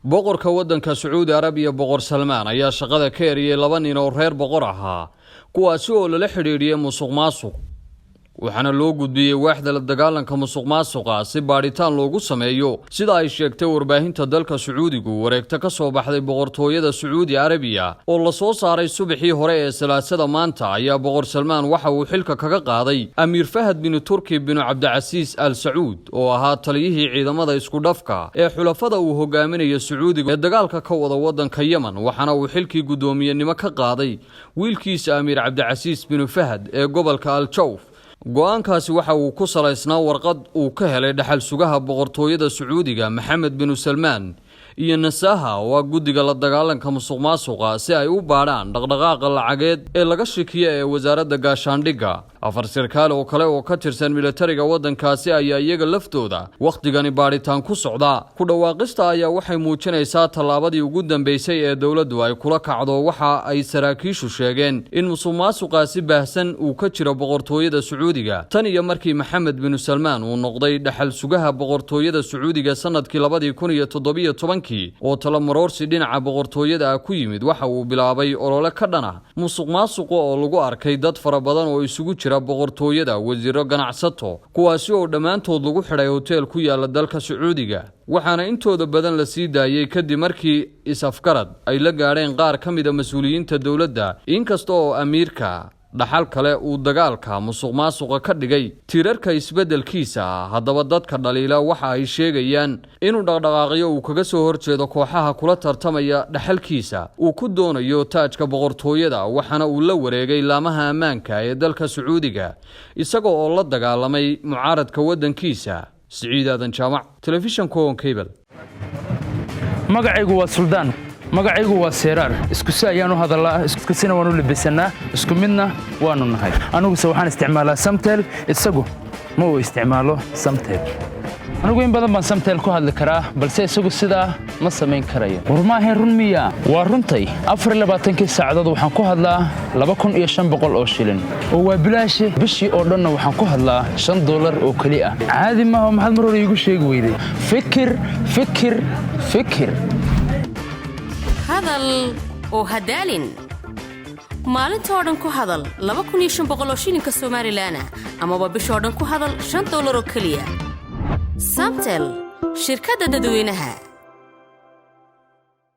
boqorka waddanka Sacuudi Arabiya boqor Salmaan ayaa shaqada ka eriyay 2 nin oo reer boqor ahaa kuwaasi oo la xiriiriyay musuqmaasuq waxaana loo gudbiyay waaxda la dagaalanka musuqmaasuqa si baaritaan loogu sameeyo sida ay sheegtay warbaahinta dalka Sacuudigu wareegta ka soo baxday boqortooyada Sacuudi Arabiya oo la soo saaray subaxii hore ee salaasada maanta ayaa boqor Salmaan waxa uu xilka kaga qaaday Amiir Fahad bin Turki bin Abdulaziz Al Saud oo ahaa taliyihii ciidamada isku dhafka ee xulafada uu hogaaminayo Sacuudiga ee dagaalka ka wada wadanka Yemen waxaana uu xilkii gudoomiyenimo ka qaaday wiilkiisa Amiir Abdulaziz bin Fahad ee gobolka Al Jawf go'aankaasi waxa uu ku salaysnaa warqad uu ka helay dhaxal sugaha boqortooyada Sacuudiga Maxamed bin Salmaan iyo Nasaha oo guddiga la dagaalanka musuqmaasuqa si ay u baaraan dhaqdhaqaaqa lacageed ee laga shakiyay ee wasaaradda gaashaandhigga afar sarkaal oo kale oo ka tirsan militariga waddankaasi ayaa iyaga laftooda waqtigani baaritaan ku socda ku dhawaaqista ayaa waxay muujinaysaa tallaabadii ugu dambeysay ee dawladdu ay kula kacdo waxa ay saraakiishu sheegeen in musuqmaasuqaasi baahsan uu ka jiro boqortooyada Sacuudiga tan iyo markii Maxamed bin Salmaan uu noqday dhaxal sugaha boqortooyada Sacuudiga sanadkii 2017 oo talamarorsi dhinaca boqortooyada ku yimid waxa uu bilaabay olole ka dhana musuqmaasuq oo lagu arkay dad fara badan oo isugu jira boqortooyada wasiiro ganacsato kuwaasi oo dhamaantood lagu xidhay hotel ku yaala dalka Sacuudiga waxaana intooda badan la sii daayay kadib markii isafgarad ay la gaareen qaar ka mid ah mas'uuliyiinta dawladda inkasta oo amiirka dhaxal kale uu dagaalka musuqmaasuqa ka dhigay tirarka isbedelkiisa haddaba dadka dhaliila waxa ay sheegayaan inuu dhaqdhaqaaqyo uu kaga soo horjeedo kooxaha kula tartamaya dhaxalkiisa uu ku doonayo taajka boqortooyada waxaana uu la wareegay laamaha ammaanka ee dalka Sacuudiga isagoo oo la dagaalamay mucaaradka waddankiisa Siciid Aadan Jaamac telefishanka Cable magacaygu waa Suldaan magacaygu waa Seeraar isku si ayaan u hadalaa isku sina waan u libisanaa isku midna waanu nahay anigu waxaan isticmaalaa Samtel isagu ma uu isticmaalo Samtel anigu in badan baan Samtel ku hadli karaa balse isagu sida ma sameyn karayo warmaahay run miya waa runtay 24 saacadood waxaan ku hadlaa 2500 oo shilin oo waa bilaash bishii oo dhan waxaan ku hadlaa $5 oo kali ah caadi ma aha maxad mar hore igu sheegi weyday fikir hadal oo hadaalin maalinta oo dhan ku hadal 2500 oo shilinka Soomaaliland ama bishoo dhan ku hadal $5 oo kaliya Samtel shirkadda dadweynaha